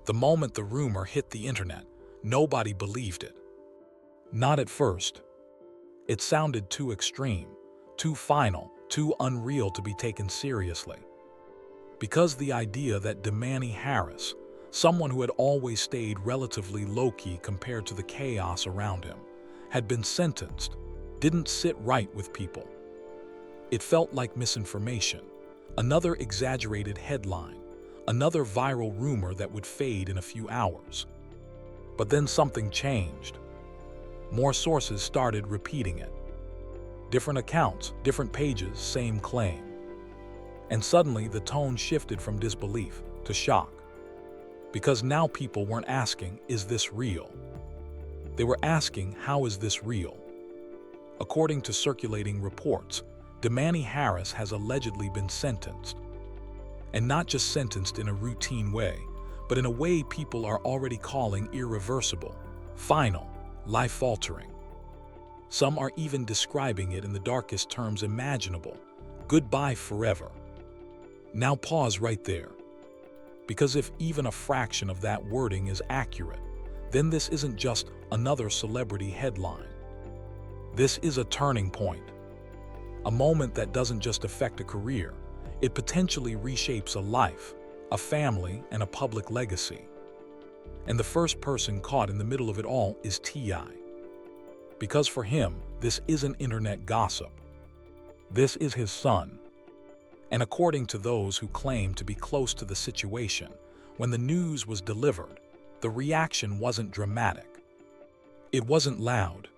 The moment the rumor hit the internet, nobody believed it. Not at first. It sounded too extreme, too final, too unreal to be taken seriously. Because the idea that Domani Harris, someone who had always stayed relatively low-key compared to the chaos around him, had been sentenced, didn't sit right with people. It felt like misinformation, another exaggerated headline, another viral rumor that would fade in a few hours. But then something changed. More sources started repeating it. Different accounts, different pages, same claim. And suddenly the tone shifted from disbelief to shock. Because now people weren't asking, is this real? They were asking, how is this real? According to circulating reports, Domani Harris has allegedly been sentenced. And not just sentenced in a routine way, but in a way people are already calling irreversible, final, life-altering. Some are even describing it in the darkest terms imaginable: goodbye forever. Now pause right there. Because if even a fraction of that wording is accurate, then this isn't just another celebrity headline. This is a turning point. A moment that doesn't just affect a career, it potentially reshapes a life, a family, and a public legacy. And the first person caught in the middle of it all is T.I. Because for him, this isn't internet gossip. This is his son. And according to those who claim to be close to the situation, when the news was delivered, the reaction wasn't dramatic. It wasn't loud.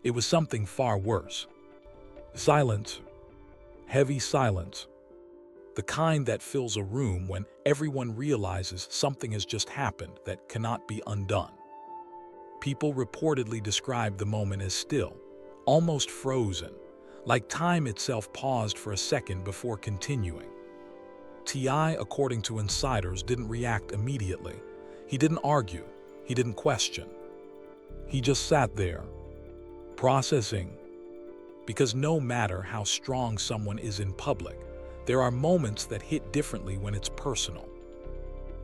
It was something far worse. Silence. Heavy silence. The kind that fills a room when everyone realizes something has just happened that cannot be undone. People reportedly described the moment as still, almost frozen, like time itself paused for a second before continuing. T.I., according to insiders, didn't react immediately. He didn't argue. He didn't question. He just sat there, processing. Because no matter how strong someone is in public, there are moments that hit differently when it's personal.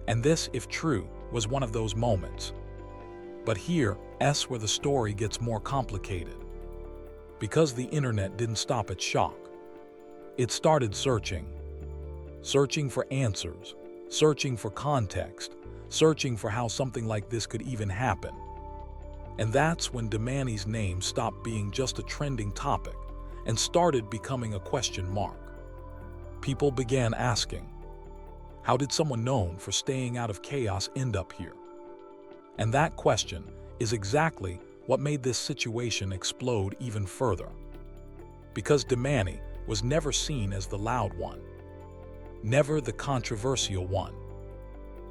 And this, if true, was one of those moments. But here's where the story gets more complicated. Because the internet didn't stop at shock. It started searching. Searching for answers, searching for context, searching for how something like this could even happen. And that's when Domani's name stopped being just a trending topic and started becoming a question mark. People began asking, how did someone known for staying out of chaos end up here? And that question is exactly what made this situation explode even further. Because Domani was never seen as the loud one, never the controversial one,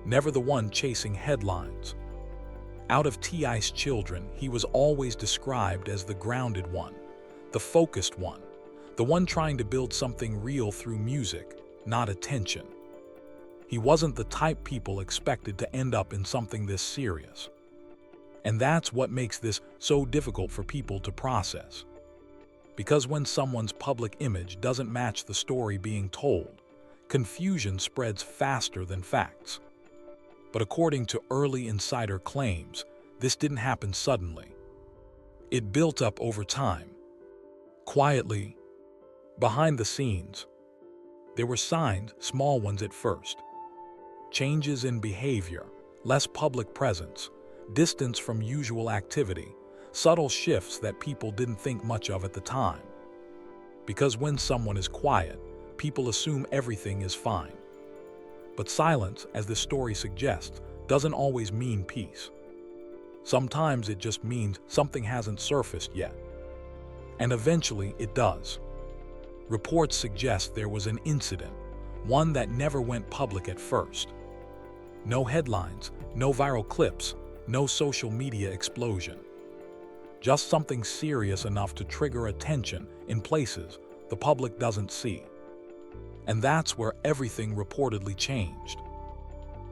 never the one chasing headlines. Out of T.I.'s children, he was always described as the grounded one, the focused one, the one trying to build something real through music, not attention. He wasn't the type people expected to end up in something this serious. And that's what makes this so difficult for people to process. Because when someone's public image doesn't match the story being told, confusion spreads faster than facts. But according to early insider claims, this didn't happen suddenly. It built up over time. Quietly, behind the scenes. There were signs, small ones at first. Changes in behavior, less public presence, distance from usual activity, subtle shifts that people didn't think much of at the time. Because when someone is quiet, people assume everything is fine. But silence, as this story suggests, doesn't always mean peace. Sometimes it just means something hasn't surfaced yet. And eventually it does. Reports suggest there was an incident, one that never went public at first. No headlines, no viral clips, no social media explosion. Just something serious enough to trigger attention in places the public doesn't see. And that's where everything reportedly changed.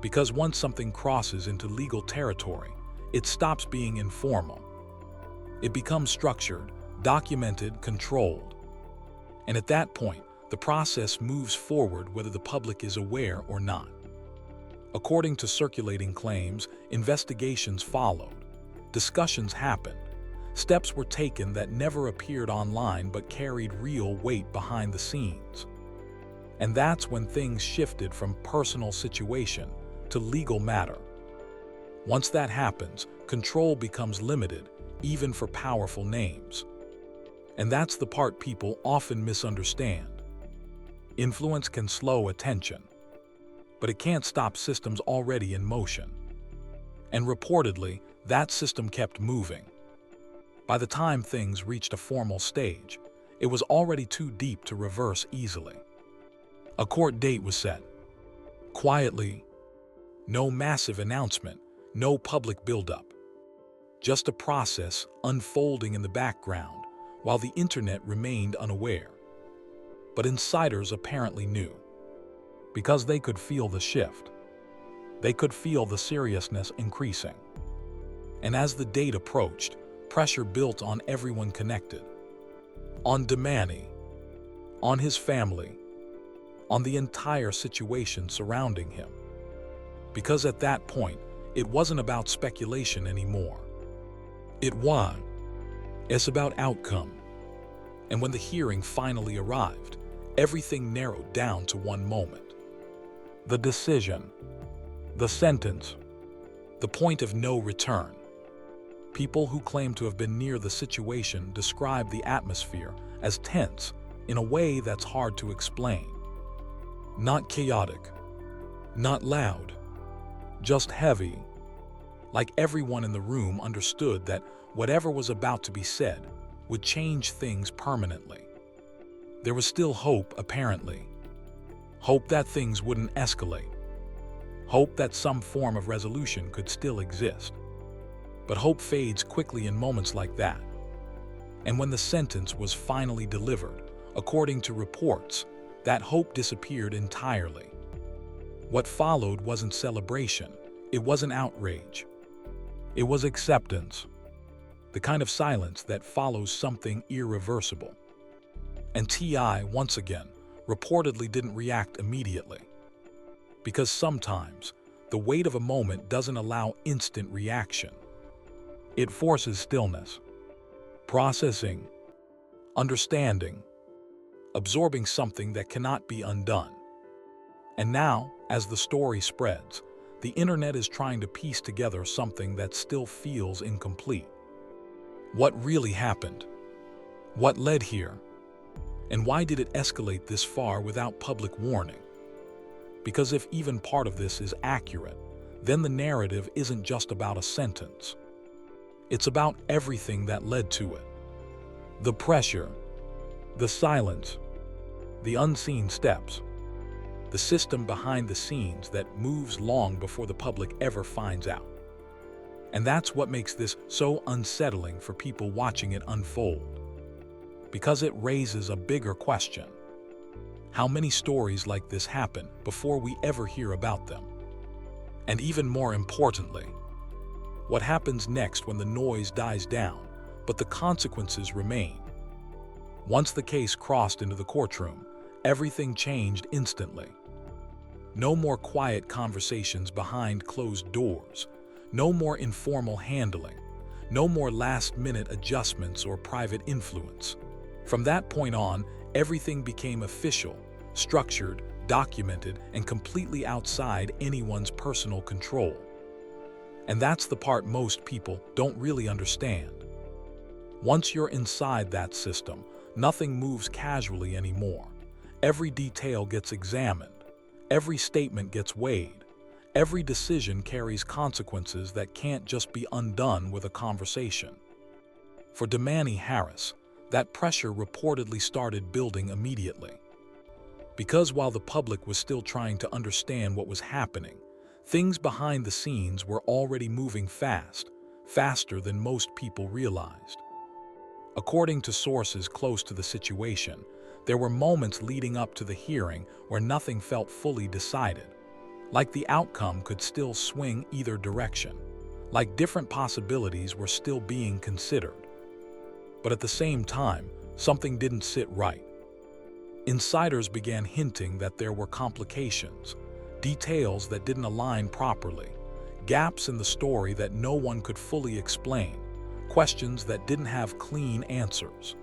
Because once something crosses into legal territory, it stops being informal. It becomes structured, documented, controlled. And at that point, the process moves forward whether the public is aware or not. According to circulating claims, investigations followed. Discussions happened. Steps were taken that never appeared online but carried real weight behind the scenes. And that's when things shifted from personal situation to legal matter. Once that happens, control becomes limited, even for powerful names. And that's the part people often misunderstand. Influence can slow attention, but it can't stop systems already in motion. And reportedly, that system kept moving. By the time things reached a formal stage, it was already too deep to reverse easily. A court date was set. Quietly, no massive announcement, no public buildup. Just a process unfolding in the background while the internet remained unaware. But insiders apparently knew, because they could feel the shift. They could feel the seriousness increasing. And as the date approached, pressure built on everyone connected. On Domani, on his family, on the entire situation surrounding him. Because at that point, it wasn't about speculation anymore. It's about outcome. And when the hearing finally arrived, everything narrowed down to one moment. The decision, the sentence, the point of no return. People who claim to have been near the situation describe the atmosphere as tense in a way that's hard to explain. Not chaotic, not loud, just heavy. Like everyone in the room understood that whatever was about to be said would change things permanently. There was still hope, apparently. Hope that things wouldn't escalate. Hope that some form of resolution could still exist. But hope fades quickly in moments like that. And when the sentence was finally delivered, according to reports, that hope disappeared entirely. What followed wasn't celebration, it wasn't outrage. It was acceptance, the kind of silence that follows something irreversible. And T.I., once again, reportedly didn't react immediately. Because sometimes, the weight of a moment doesn't allow instant reaction. It forces stillness, processing, understanding, absorbing something that cannot be undone. And now, as the story spreads, the internet is trying to piece together something that still feels incomplete. What really happened? What led here? And why did it escalate this far without public warning? Because if even part of this is accurate, then the narrative isn't just about a sentence. It's about everything that led to it. The pressure, the silence, the unseen steps, the system behind the scenes that moves long before the public ever finds out. And that's what makes this so unsettling for people watching it unfold. Because it raises a bigger question. How many stories like this happen before we ever hear about them? And even more importantly, what happens next when the noise dies down, but the consequences remain? Once the case crossed into the courtroom, everything changed instantly. No more quiet conversations behind closed doors. No more informal handling. No more last-minute adjustments or private influence. From that point on, everything became official, structured, documented, and completely outside anyone's personal control. And that's the part most people don't really understand. Once you're inside that system, nothing moves casually anymore. Every detail gets examined. Every statement gets weighed. Every decision carries consequences that can't just be undone with a conversation. For Domani Harris, that pressure reportedly started building immediately. Because while the public was still trying to understand what was happening, things behind the scenes were already moving fast, faster than most people realized. According to sources close to the situation, there were moments leading up to the hearing where nothing felt fully decided, like the outcome could still swing either direction, like different possibilities were still being considered. But at the same time, something didn't sit right. Insiders began hinting that there were complications, details that didn't align properly, gaps in the story that no one could fully explain, questions that didn't have clean answers.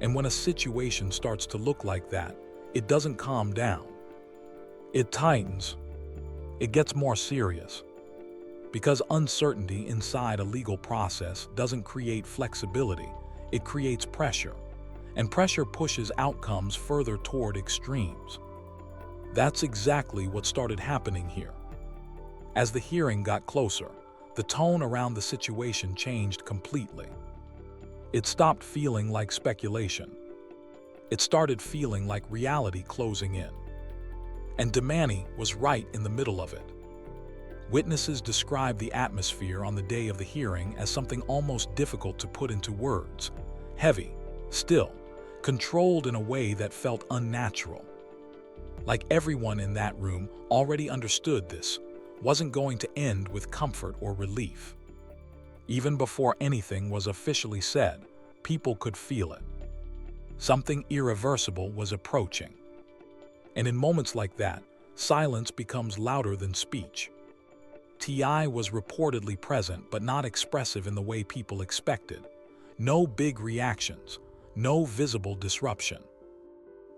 And when a situation starts to look like that, it doesn't calm down. It tightens. It gets more serious. Because uncertainty inside a legal process doesn't create flexibility, it creates pressure. And pressure pushes outcomes further toward extremes. That's exactly what started happening here. As the hearing got closer, the tone around the situation changed completely. It stopped feeling like speculation. It started feeling like reality closing in. And Domani was right in the middle of it. Witnesses described the atmosphere on the day of the hearing as something almost difficult to put into words. Heavy, still, controlled in a way that felt unnatural. Like everyone in that room already understood this wasn't going to end with comfort or relief. Even before anything was officially said, people could feel it. Something irreversible was approaching. And in moments like that, silence becomes louder than speech. T.I. was reportedly present but not expressive in the way people expected. No big reactions, no visible disruption.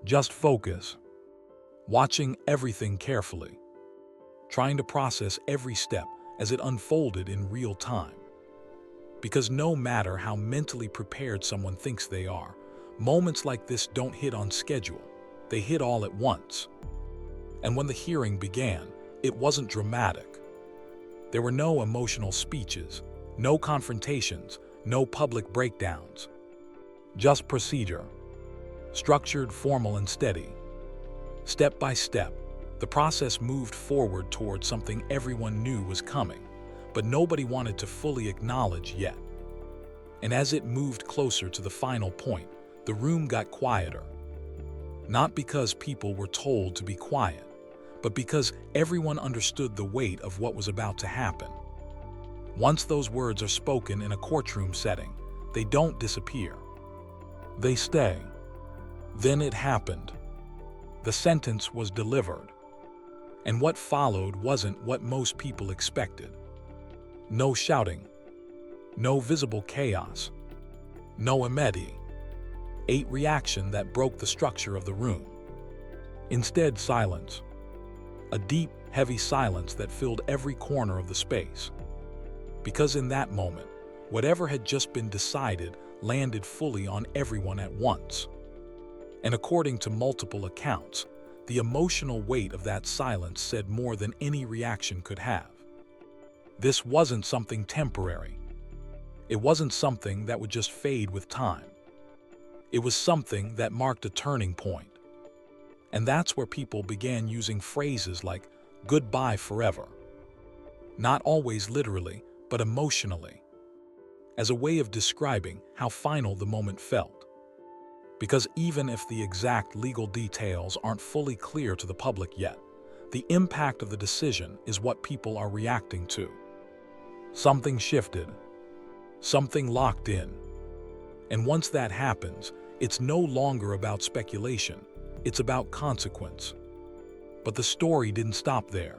Just focus, watching everything carefully, trying to process every step as it unfolded in real time. Because no matter how mentally prepared someone thinks they are, moments like this don't hit on schedule, they hit all at once. And when the hearing began, it wasn't dramatic. There were no emotional speeches, no confrontations, no public breakdowns. Just procedure, structured, formal, and steady. Step by step, the process moved forward toward something everyone knew was coming, but nobody wanted to fully acknowledge yet. And as it moved closer to the final point, the room got quieter. Not because people were told to be quiet, but because everyone understood the weight of what was about to happen. Once those words are spoken in a courtroom setting, they don't disappear. They stay. Then it happened. The sentence was delivered. And what followed wasn't what most people expected. No shouting. No visible chaos. No immediate reaction that broke the structure of the room. Instead, silence. A deep, heavy silence that filled every corner of the space. Because in that moment, whatever had just been decided landed fully on everyone at once. And according to multiple accounts, the emotional weight of that silence said more than any reaction could have. This wasn't something temporary. It wasn't something that would just fade with time. It was something that marked a turning point. And that's where people began using phrases like "goodbye forever." Not always literally, but emotionally, as a way of describing how final the moment felt. Because even if the exact legal details aren't fully clear to the public yet, the impact of the decision is what people are reacting to. Something shifted. Something locked in. And once that happens, it's no longer about speculation. It's about consequence. But the story didn't stop there.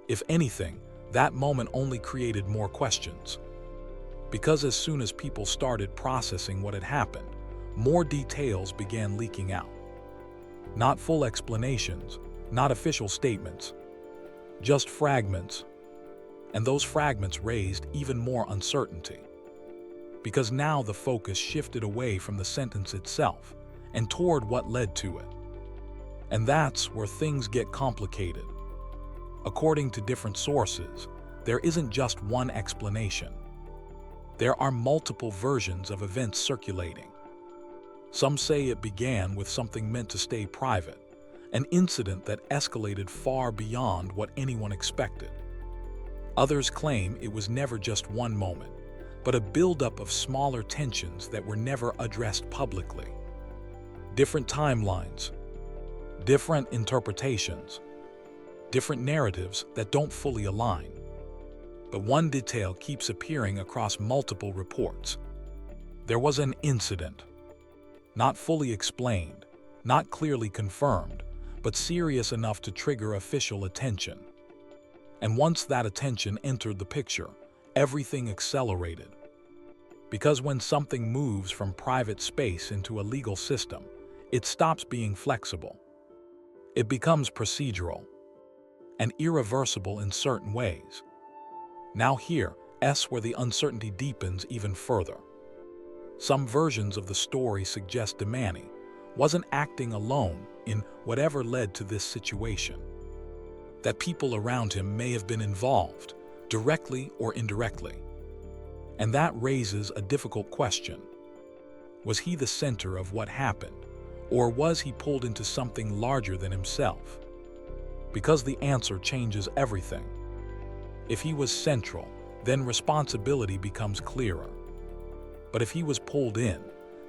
If anything, that moment only created more questions. Because as soon as people started processing what had happened, more details began leaking out. Not full explanations, not official statements, just fragments. And those fragments raised even more uncertainty. Because now the focus shifted away from the sentence itself and toward what led to it. And that's where things get complicated. According to different sources, there isn't just one explanation. There are multiple versions of events circulating. Some say it began with something meant to stay private, an incident that escalated far beyond what anyone expected. Others claim it was never just one moment, but a buildup of smaller tensions that were never addressed publicly. Different timelines, different interpretations, different narratives that don't fully align. But one detail keeps appearing across multiple reports. There was an incident, not fully explained, not clearly confirmed, but serious enough to trigger official attention. And once that attention entered the picture, everything accelerated. Because when something moves from private space into a legal system, it stops being flexible. It becomes procedural and irreversible in certain ways. Now here's where the uncertainty deepens even further. Some versions of the story suggest Domani wasn't acting alone in whatever led to this situation. That people around him may have been involved, directly or indirectly. And that raises a difficult question. Was he the center of what happened, or was he pulled into something larger than himself? Because the answer changes everything. If he was central, then responsibility becomes clearer. But if he was pulled in,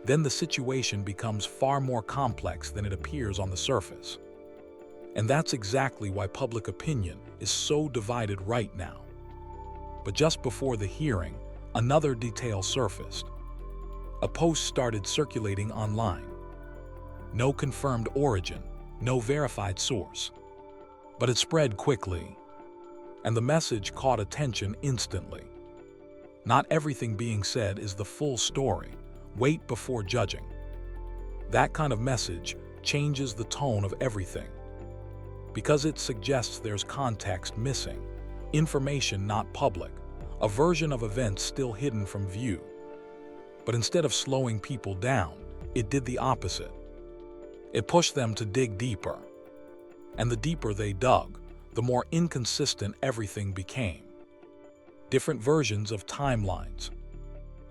then the situation becomes far more complex than it appears on the surface. And that's exactly why public opinion is so divided right now. But just before the hearing, another detail surfaced. A post started circulating online. No confirmed origin, no verified source. But it spread quickly, and the message caught attention instantly. Not everything being said is the full story. Wait before judging. That kind of message changes the tone of everything, because it suggests there's context missing, information not public, a version of events still hidden from view. But instead of slowing people down, it did the opposite. It pushed them to dig deeper. And the deeper they dug, the more inconsistent everything became. Different versions of timelines,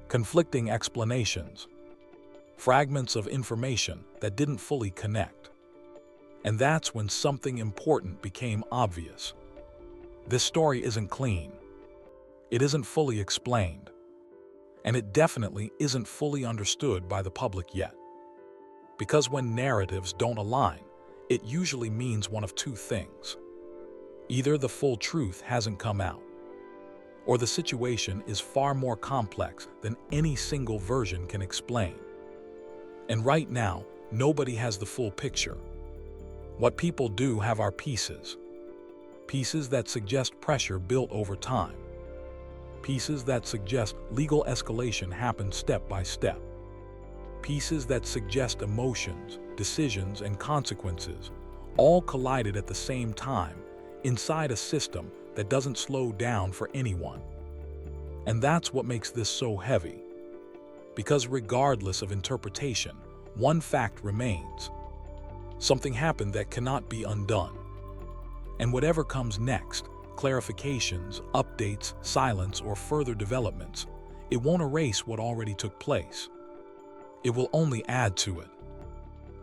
conflicting explanations, fragments of information that didn't fully connect. And that's when something important became obvious. This story isn't clean. It isn't fully explained. And it definitely isn't fully understood by the public yet. Because when narratives don't align, it usually means one of two things. Either the full truth hasn't come out, or the situation is far more complex than any single version can explain. And right now, nobody has the full picture. What people do have are pieces. Pieces that suggest pressure built over time. Pieces that suggest legal escalation happened step by step. Pieces that suggest emotions, decisions, and consequences all collided at the same time inside a system that doesn't slow down for anyone. And that's what makes this so heavy. Because regardless of interpretation, one fact remains. Something happened that cannot be undone. And whatever comes next, clarifications, updates, silence, or further developments, it won't erase what already took place. It will only add to it.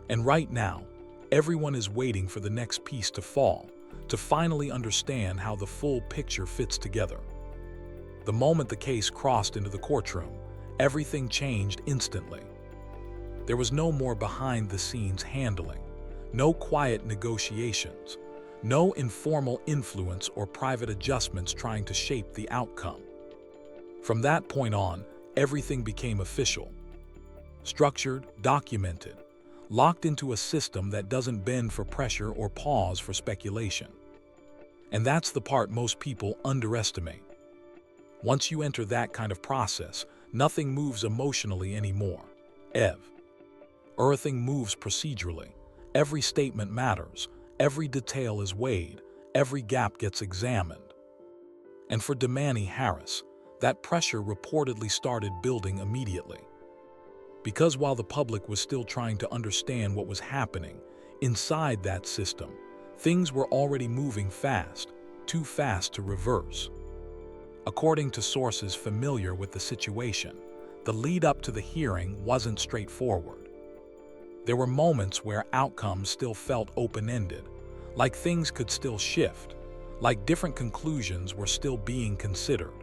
And right now, everyone is waiting for the next piece to fall, to finally understand how the full picture fits together. The moment the case crossed into the courtroom, everything changed instantly. There was no more behind-the-scenes handling, no quiet negotiations, no informal influence or private adjustments trying to shape the outcome. From that point on, everything became official, structured, documented, locked into a system that doesn't bend for pressure or pause for speculation. And that's the part most people underestimate. Once you enter that kind of process, nothing moves emotionally anymore. Everything moves procedurally. Every statement matters. Every detail is weighed. Every gap gets examined. And for Domani Harris, that pressure reportedly started building immediately. Because while the public was still trying to understand what was happening inside that system, things were already moving fast, too fast to reverse. According to sources familiar with the situation, the lead up to the hearing wasn't straightforward. There were moments where outcomes still felt open-ended, like things could still shift, like different conclusions were still being considered.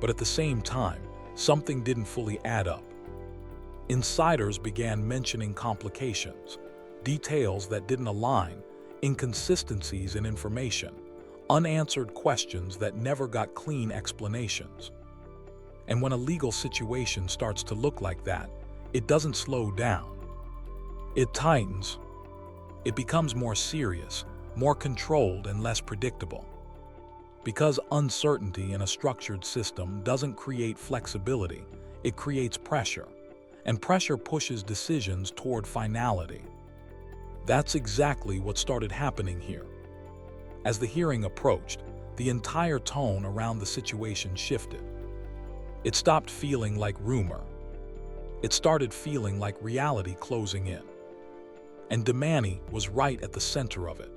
But at the same time, something didn't fully add up. Insiders began mentioning complications, details that didn't align, inconsistencies in information, unanswered questions that never got clean explanations. And when a legal situation starts to look like that, it doesn't slow down. It tightens. it becomes more serious, more controlled, and less predictable. Because uncertainty in a structured system doesn't create flexibility, it creates pressure, and pressure pushes decisions toward finality. That's exactly what started happening here. As the hearing approached, the entire tone around the situation shifted. It stopped feeling like rumor. It started feeling like reality closing in. And Domani was right at the center of it.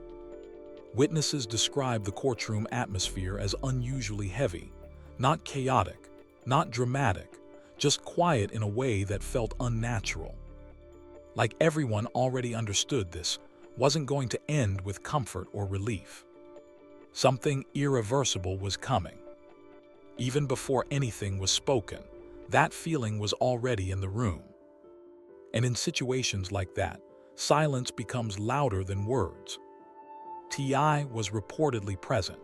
Witnesses described the courtroom atmosphere as unusually heavy, not chaotic, not dramatic, just quiet in a way that felt unnatural. Like everyone already understood this wasn't going to end with comfort or relief. Something irreversible was coming. Even before anything was spoken, that feeling was already in the room. And in situations like that, silence becomes louder than words. T.I. was reportedly present,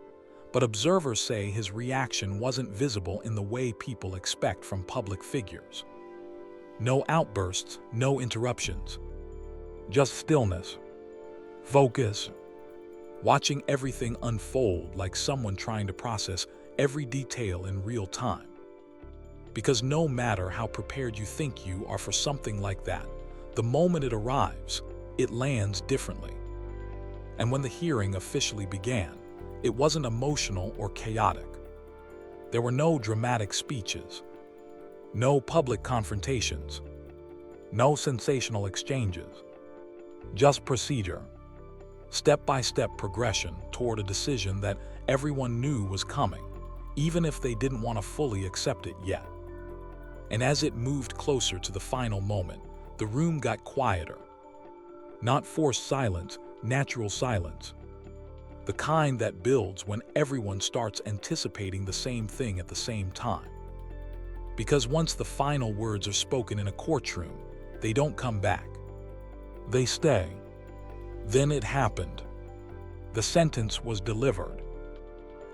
but observers say his reaction wasn't visible in the way people expect from public figures. No outbursts, no interruptions. Just stillness. Focus. Watching everything unfold like someone trying to process every detail in real time. Because no matter how prepared you think you are for something like that, the moment it arrives, it lands differently. And when the hearing officially began, it wasn't emotional or chaotic. There were no dramatic speeches, no public confrontations, no sensational exchanges, just procedure, step-by-step progression toward a decision that everyone knew was coming, even if they didn't want to fully accept it yet. And as it moved closer to the final moment, the room got quieter. Not forced silence, natural silence. The kind that builds when everyone starts anticipating the same thing at the same time. Because once the final words are spoken in a courtroom, they don't come back. They stay. Then it happened. The sentence was delivered.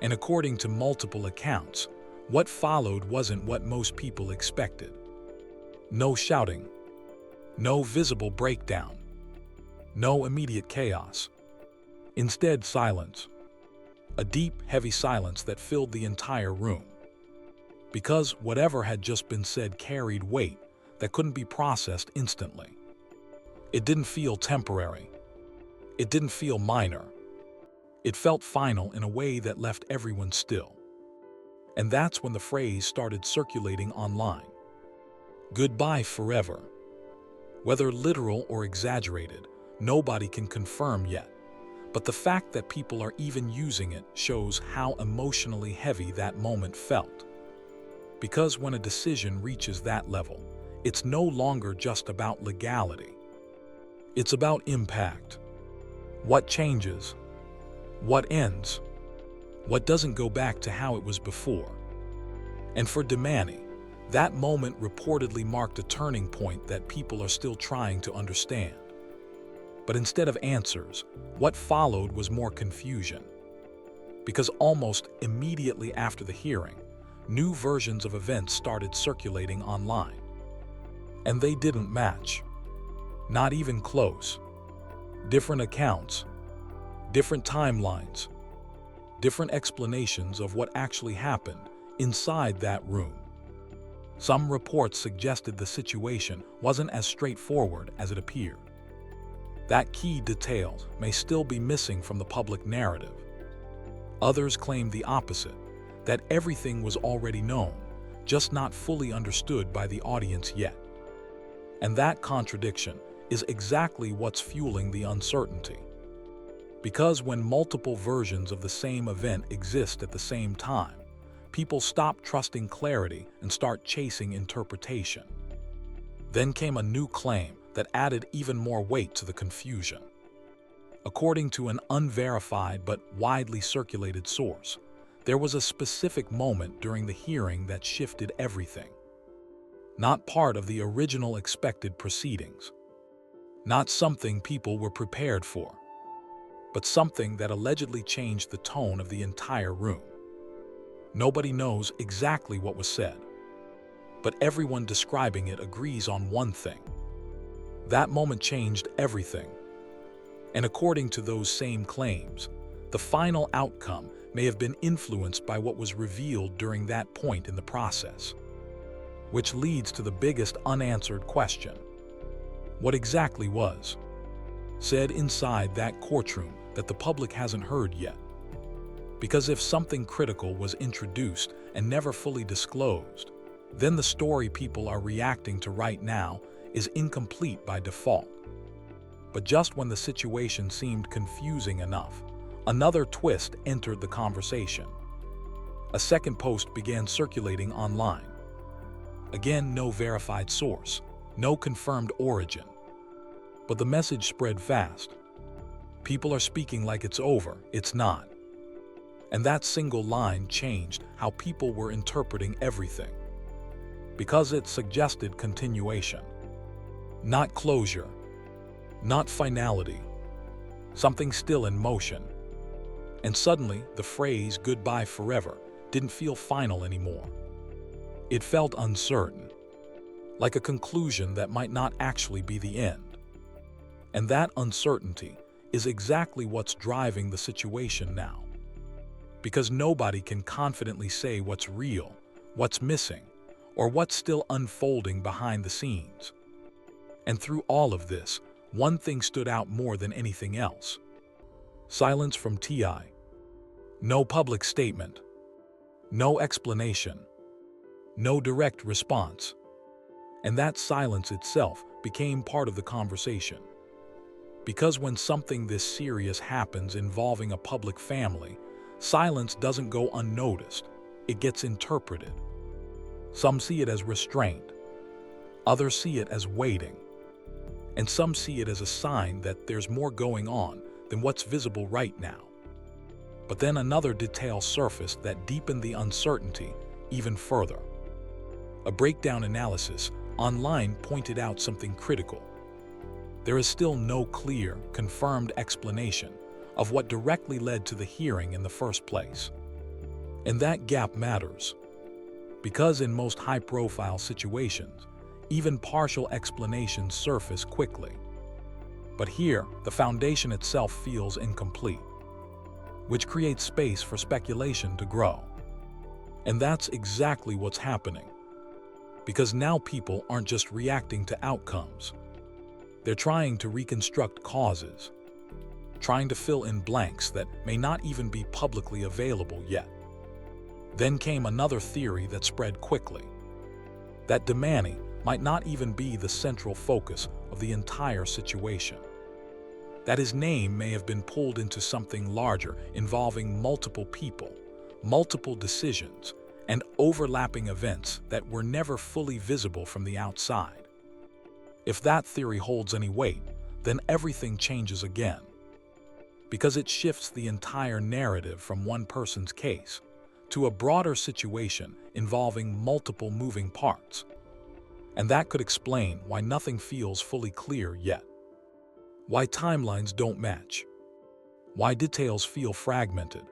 And according to multiple accounts, what followed wasn't what most people expected. No shouting. No visible breakdown. No immediate chaos. Instead, silence. A deep, heavy silence that filled the entire room. Because whatever had just been said carried weight that couldn't be processed instantly. It didn't feel temporary. It didn't feel minor. It felt final in a way that left everyone still. And that's when the phrase started circulating online. Goodbye forever. Whether literal or exaggerated, nobody can confirm yet. But the fact that people are even using it shows how emotionally heavy that moment felt. Because when a decision reaches that level, it's no longer just about legality. It's about impact. What changes? What ends? What doesn't go back to how it was before? And for Domani, that moment reportedly marked a turning point that people are still trying to understand. But instead of answers, what followed was more confusion. Because almost immediately after the hearing, new versions of events started circulating online. And they didn't match. Not even close. Different accounts, different timelines, different explanations of what actually happened inside that room. Some reports suggested the situation wasn't as straightforward as it appeared. That key detail may still be missing from the public narrative. Others claimed the opposite, that everything was already known, just not fully understood by the audience yet. And that contradiction is exactly what's fueling the uncertainty. Because when multiple versions of the same event exist at the same time, people stop trusting clarity and start chasing interpretation. Then came a new claim that added even more weight to the confusion. According to an unverified but widely circulated source, there was a specific moment during the hearing that shifted everything. Not part of the original expected proceedings. Not something people were prepared for, but something that allegedly changed the tone of the entire room. Nobody knows exactly what was said, but everyone describing it agrees on one thing. That moment changed everything. And according to those same claims, the final outcome may have been influenced by what was revealed during that point in the process. Which leads to the biggest unanswered question. What exactly was said inside that courtroom that the public hasn't heard yet? Because if something critical was introduced and never fully disclosed, then the story people are reacting to right now is incomplete by default. But just when the situation seemed confusing enough, another twist entered the conversation. A second post began circulating online. Again, no verified source, no confirmed origin. But the message spread fast. People are speaking like it's over, it's not. And that single line changed how people were interpreting everything. Because it suggested continuation. Not closure. Not finality. Something still in motion. And suddenly, the phrase "goodbye forever" didn't feel final anymore. It felt uncertain, like a conclusion that might not actually be the end. And that uncertainty is exactly what's driving the situation now. Because nobody can confidently say what's real, what's missing, or what's still unfolding behind the scenes. And through all of this, one thing stood out more than anything else. Silence from T.I. No public statement. No explanation. No direct response. And that silence itself became part of the conversation. Because when something this serious happens involving a public family, silence doesn't go unnoticed, it gets interpreted. Some see it as restraint, others see it as waiting, and some see it as a sign that there's more going on than what's visible right now. But then another detail surfaced that deepened the uncertainty even further. A breakdown analysis online pointed out something critical. There is still no clear, confirmed explanation of what directly led to the hearing in the first place. And that gap matters, because in most high-profile situations, even partial explanations surface quickly. But here, the foundation itself feels incomplete, which creates space for speculation to grow. And that's exactly what's happening. Because now people aren't just reacting to outcomes. They're trying to reconstruct causes, trying to fill in blanks that may not even be publicly available yet. Then came another theory that spread quickly, that Domani might not even be the central focus of the entire situation. That his name may have been pulled into something larger involving multiple people, multiple decisions, and overlapping events that were never fully visible from the outside. If that theory holds any weight, then everything changes again. Because it shifts the entire narrative from one person's case to a broader situation involving multiple moving parts. And that could explain why nothing feels fully clear yet. Why timelines don't match. Why details feel fragmented.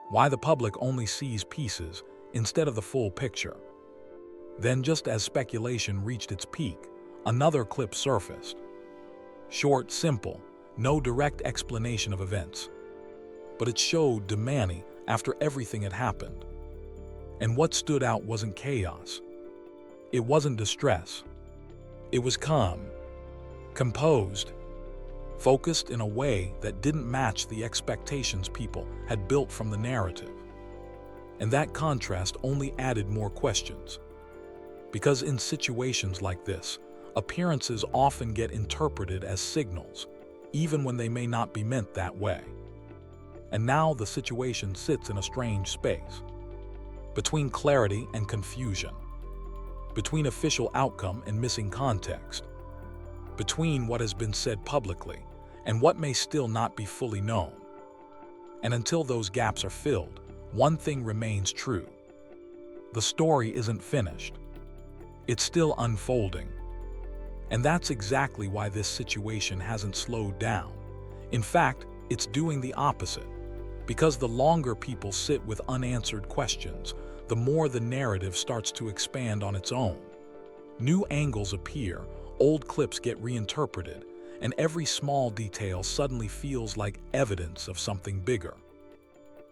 Why the public only sees pieces instead of the full picture. Then, just as speculation reached its peak, another clip surfaced. Short, simple, no direct explanation of events. But it showed Domani after everything had happened. And what stood out wasn't chaos. It wasn't distress. It was calm, composed, focused in a way that didn't match the expectations people had built from the narrative. And that contrast only added more questions. Because in situations like this, appearances often get interpreted as signals, even when they may not be meant that way. And now the situation sits in a strange space, between clarity and confusion, between official outcome and missing context, between what has been said publicly and what may still not be fully known. And until those gaps are filled, one thing remains true. The story isn't finished. It's still unfolding. And that's exactly why this situation hasn't slowed down. In fact, it's doing the opposite. Because the longer people sit with unanswered questions, the more the narrative starts to expand on its own. New angles appear, old clips get reinterpreted, and every small detail suddenly feels like evidence of something bigger.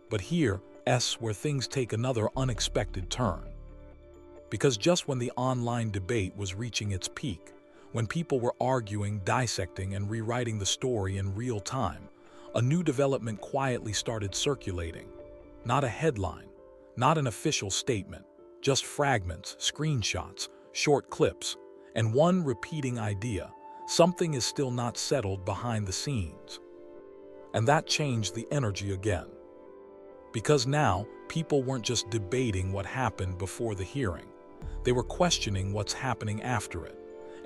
But here's where things take another unexpected turn. Because just when the online debate was reaching its peak, when people were arguing, dissecting, and rewriting the story in real time, a new development quietly started circulating. Not a headline, not an official statement, just fragments, screenshots, short clips, and one repeating idea: something is still not settled behind the scenes. And that changed the energy again. Because now, people weren't just debating what happened before the hearing. They were questioning what's happening after it.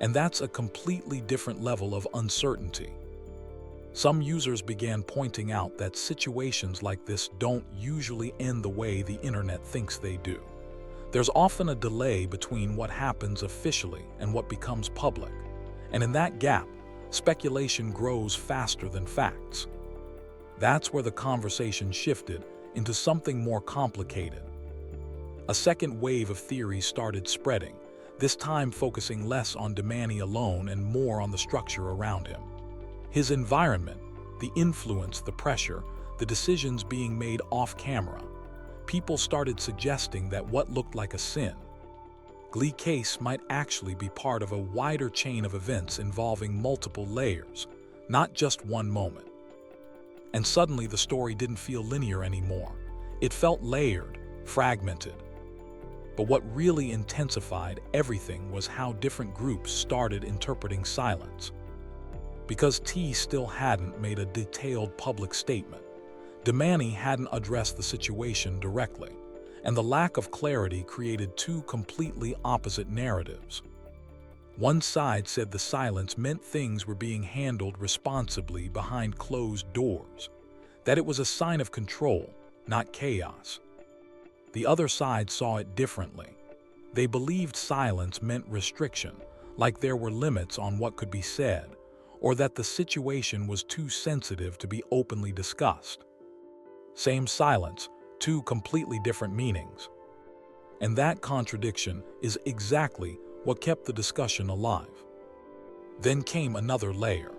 And that's a completely different level of uncertainty. Some users began pointing out that situations like this don't usually end the way the internet thinks they do. There's often a delay between what happens officially and what becomes public. And in that gap, speculation grows faster than facts. That's where the conversation shifted into something more complicated. A second wave of theories started spreading, this time focusing less on Domani alone and more on the structure around him. His environment, the influence, the pressure, the decisions being made off camera. People started suggesting that what looked like a Glee case might actually be part of a wider chain of events involving multiple layers, not just one moment. And suddenly the story didn't feel linear anymore. It felt layered, fragmented. But what really intensified everything was how different groups started interpreting silence. Because T still hadn't made a detailed public statement, Domani hadn't addressed the situation directly, and the lack of clarity created two completely opposite narratives. One side said the silence meant things were being handled responsibly behind closed doors, that it was a sign of control, not chaos. The other side saw it differently. They believed silence meant restriction, like there were limits on what could be said, or that the situation was too sensitive to be openly discussed. Same silence, two completely different meanings. And that contradiction is exactly what kept the discussion alive. Then came another layer.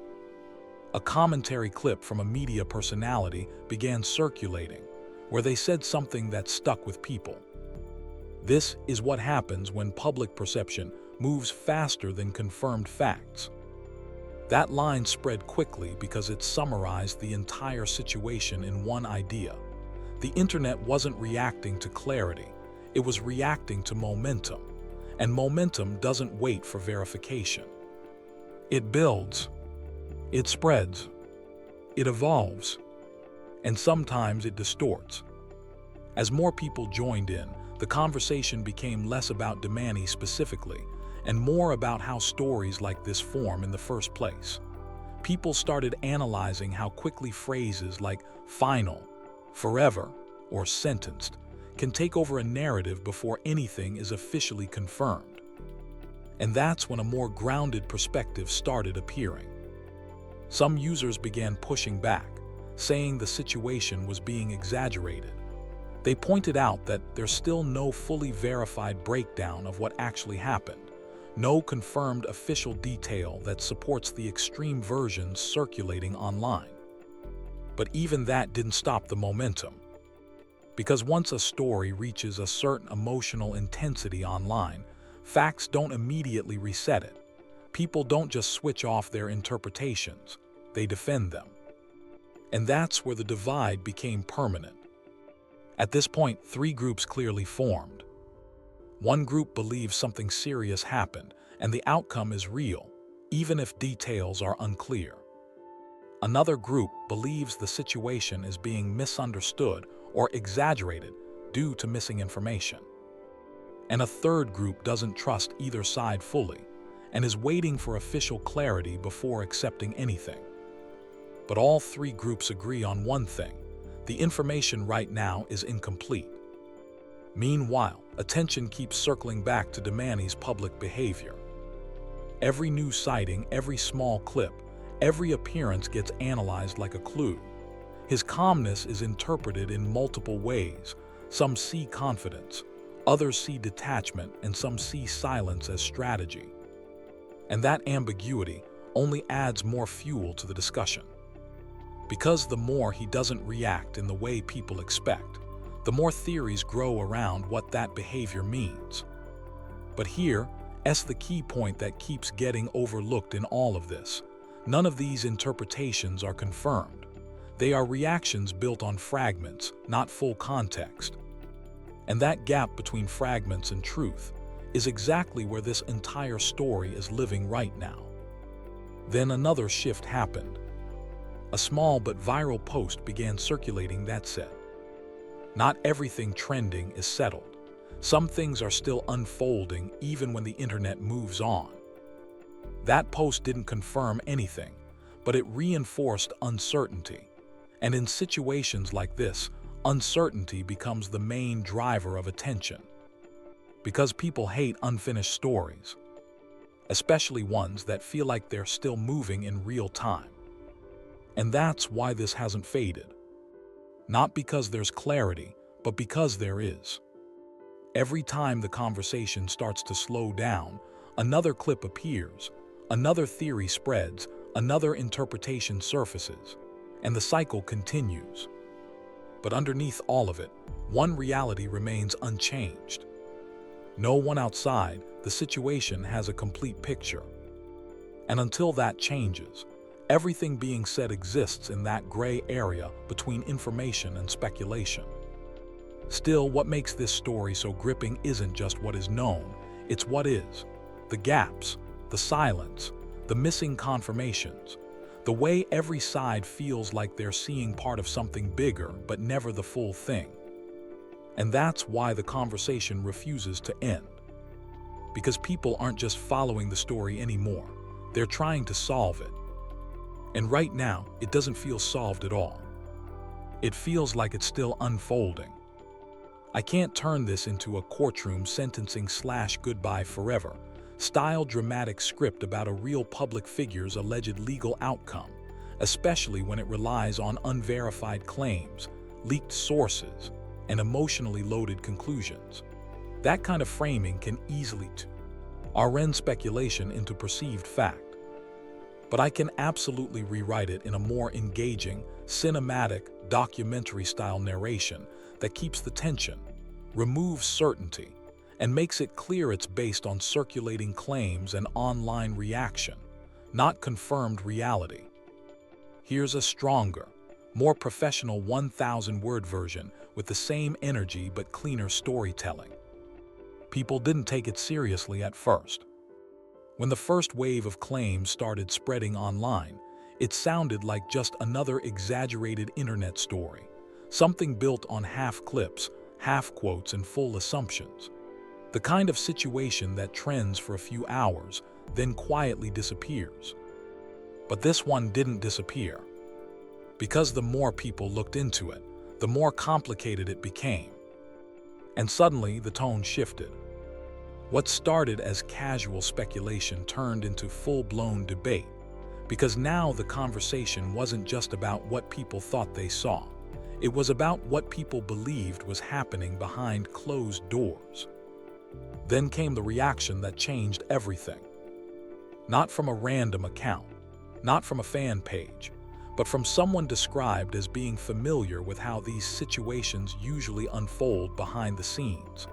A commentary clip from a media personality began circulating, where they said something that stuck with people. This is what happens when public perception moves faster than confirmed facts. That line spread quickly because it summarized the entire situation in one idea. The internet wasn't reacting to clarity, it was reacting to momentum. And momentum doesn't wait for verification. It builds, it spreads, it evolves, and sometimes it distorts. As more people joined in, the conversation became less about Domani specifically, and more about how stories like this form in the first place. People started analyzing how quickly phrases like final, forever, or sentenced can take over a narrative before anything is officially confirmed. And that's when a more grounded perspective started appearing. Some users began pushing back, saying the situation was being exaggerated. They pointed out that there's still no fully verified breakdown of what actually happened, no confirmed official detail that supports the extreme versions circulating online. But even that didn't stop the momentum. Because once a story reaches a certain emotional intensity online, facts don't immediately reset it. People don't just switch off their interpretations, they defend them. And that's where the divide became permanent. At this point, three groups clearly formed. One group believes something serious happened, and the outcome is real, even if details are unclear. Another group believes the situation is being misunderstood or exaggerated due to missing information. And a third group doesn't trust either side fully and is waiting for official clarity before accepting anything. But all three groups agree on one thing: the information right now is incomplete. Meanwhile, attention keeps circling back to Domani's public behavior. Every new sighting, every small clip, every appearance gets analyzed like a clue. His calmness is interpreted in multiple ways. Some see confidence, others see detachment, and some see silence as strategy. And that ambiguity, only adds more fuel to the discussion. Because the more he doesn't react in the way people expect, the more theories grow around what that behavior means. But here's the key point that keeps getting overlooked in all of this. None of these interpretations are confirmed. They are reactions built on fragments, not full context. And that gap between fragments and truth is exactly where this entire story is living right now. Then another shift happened. A small but viral post began circulating that said, "Not everything trending is settled. Some things are still unfolding even when the internet moves on." That post didn't confirm anything, but it reinforced uncertainty. And in situations like this, uncertainty becomes the main driver of attention. Because people hate unfinished stories, especially ones that feel like they're still moving in real time. And that's why this hasn't faded. Not because there's clarity, but because there is. Every time the conversation starts to slow down, another clip appears, another theory spreads, another interpretation surfaces, and the cycle continues. But underneath all of it, one reality remains unchanged. No one outside the situation has a complete picture. And until that changes, everything being said exists in that gray area between information and speculation. Still, what makes this story so gripping isn't just what is known, it's what is. The gaps, the silence, the missing confirmations, the way every side feels like they're seeing part of something bigger but never the full thing. And that's why the conversation refuses to end. Because people aren't just following the story anymore, they're trying to solve it. And right now, it doesn't feel solved at all. It feels like it's still unfolding. I can't turn this into a courtroom sentencing / goodbye forever style dramatic script about a real public figure's alleged legal outcome, especially when it relies on unverified claims, leaked sources, and emotionally loaded conclusions. That kind of framing can easily rend speculation into perceived fact. But I can absolutely rewrite it in a more engaging, cinematic, documentary-style narration that keeps the tension, removes certainty, and makes it clear it's based on circulating claims and online reaction, not confirmed reality. Here's a stronger, more professional 1,000-word version with the same energy but cleaner storytelling. People didn't take it seriously at first. When the first wave of claims started spreading online, it sounded like just another exaggerated internet story, something built on half clips, half quotes, and full assumptions. The kind of situation that trends for a few hours, then quietly disappears. But this one didn't disappear. Because the more people looked into it, the more complicated it became. And suddenly the tone shifted. What started as casual speculation turned into full-blown debate, because now the conversation wasn't just about what people thought they saw. It was about what people believed was happening behind closed doors. Then came the reaction that changed everything. Not from a random account, not from a fan page, but from someone described as being familiar with how these situations usually unfold behind the scenes.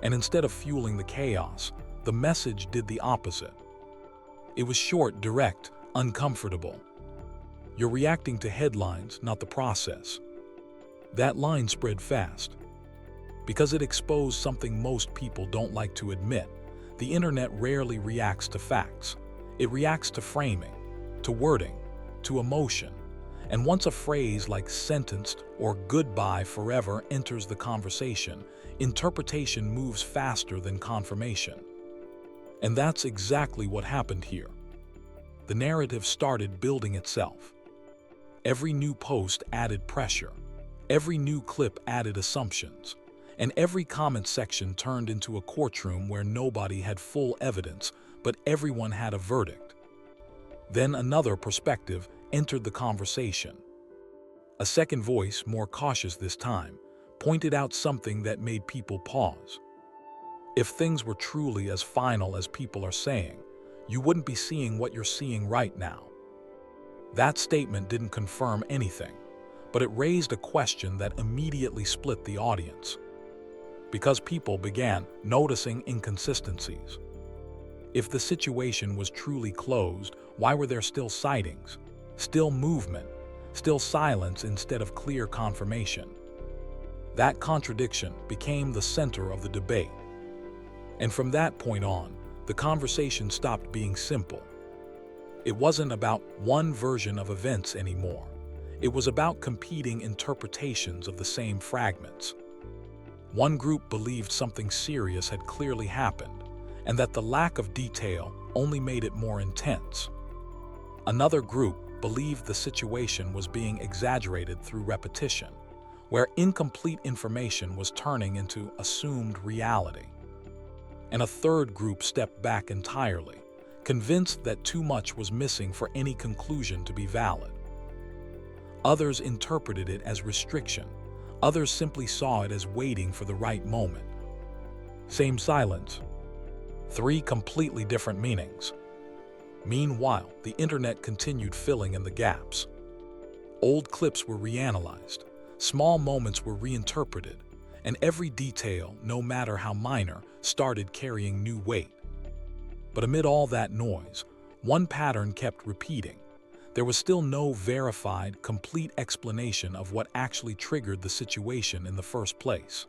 And instead of fueling the chaos, the message did the opposite. It was short, direct, uncomfortable. You're reacting to headlines, not the process. That line spread fast. Because it exposed something most people don't like to admit. The internet rarely reacts to facts. It reacts to framing, to wording, to emotion. And once a phrase like sentenced or goodbye forever enters the conversation, interpretation moves faster than confirmation. And that's exactly what happened here. The narrative started building itself. Every new post added pressure. Every new clip added assumptions. And every comment section turned into a courtroom where nobody had full evidence, but everyone had a verdict. Then another perspective entered the conversation. A second voice, more cautious this time, pointed out something that made people pause. If things were truly as final as people are saying, you wouldn't be seeing what you're seeing right now. That statement didn't confirm anything, but it raised a question that immediately split the audience, because people began noticing inconsistencies. If the situation was truly closed, why were there still sightings, still movement, still silence instead of clear confirmation? That contradiction became the center of the debate. And from that point on, the conversation stopped being simple. It wasn't about one version of events anymore. It was about competing interpretations of the same fragments. One group believed something serious had clearly happened, and that the lack of detail only made it more intense. Another group believed the situation was being exaggerated through repetition, where incomplete information was turning into assumed reality. And a third group stepped back entirely, convinced that too much was missing for any conclusion to be valid. Others interpreted it as restriction. Others simply saw it as waiting for the right moment. Same silence. Three completely different meanings. Meanwhile, the internet continued filling in the gaps. Old clips were reanalyzed, small moments were reinterpreted, and every detail, no matter how minor, started carrying new weight. But amid all that noise, one pattern kept repeating. There was still no verified, complete explanation of what actually triggered the situation in the first place.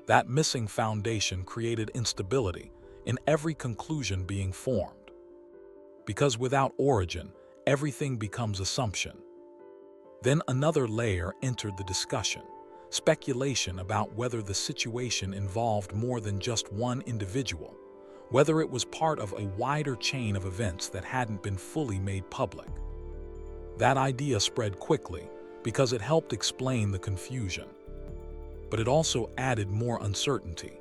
That missing foundation created instability in every conclusion being formed. Because without origin, everything becomes assumption. Then another layer entered the discussion, speculation about whether the situation involved more than just one individual, whether it was part of a wider chain of events that hadn't been fully made public. That idea spread quickly because it helped explain the confusion. But it also added more uncertainty.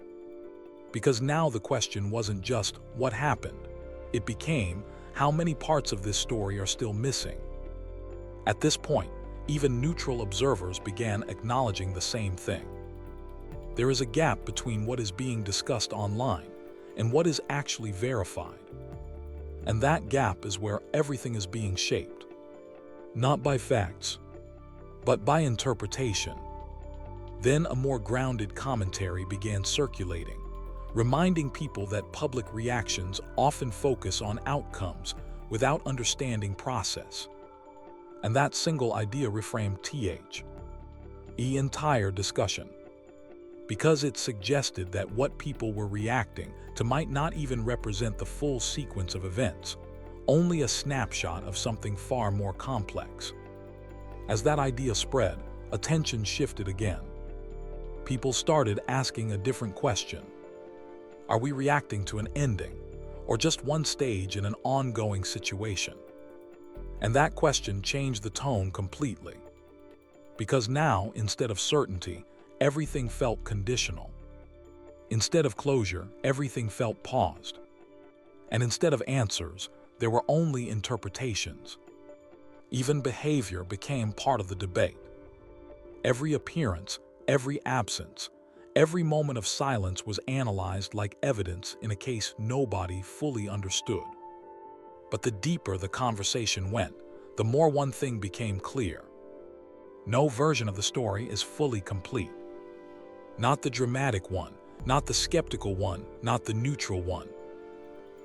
Because now the question wasn't just what happened, it became how many parts of this story are still missing. At this point, even neutral observers began acknowledging the same thing. There is a gap between what is being discussed online and what is actually verified. And that gap is where everything is being shaped. Not by facts, but by interpretation. Then a more grounded commentary began circulating, reminding people that public reactions often focus on outcomes without understanding process. And that single idea reframed the entire discussion, because it suggested that what people were reacting to might not even represent the full sequence of events, only a snapshot of something far more complex. As that idea spread, attention shifted again. People started asking a different question. Are we reacting to an ending, or just one stage in an ongoing situation? And that question changed the tone completely. Because now, instead of certainty, everything felt conditional. Instead of closure, everything felt paused. And instead of answers, there were only interpretations. Even behavior became part of the debate. Every appearance, every absence, every moment of silence was analyzed like evidence in a case nobody fully understood. But the deeper the conversation went, the more one thing became clear. No version of the story is fully complete. Not the dramatic one, not the skeptical one, not the neutral one.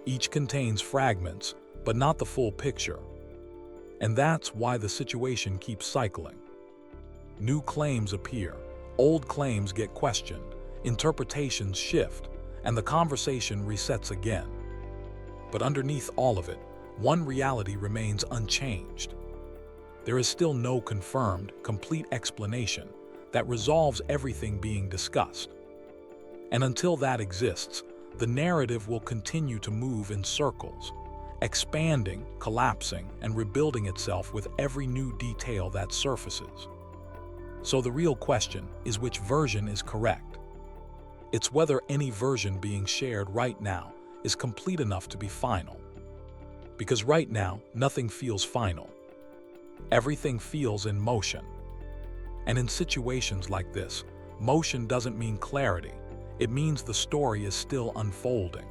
Each contains fragments, but not the full picture. And that's why the situation keeps cycling. New claims appear, old claims get questioned, interpretations shift, and the conversation resets again. But underneath all of it, one reality remains unchanged. There is still no confirmed, complete explanation that resolves everything being discussed. And until that exists, the narrative will continue to move in circles, expanding, collapsing, and rebuilding itself with every new detail that surfaces. So the real question is which version is correct. It's whether any version being shared right now is complete enough to be final. Because right now, nothing feels final. Everything feels in motion. And in situations like this, motion doesn't mean clarity. It means the story is still unfolding.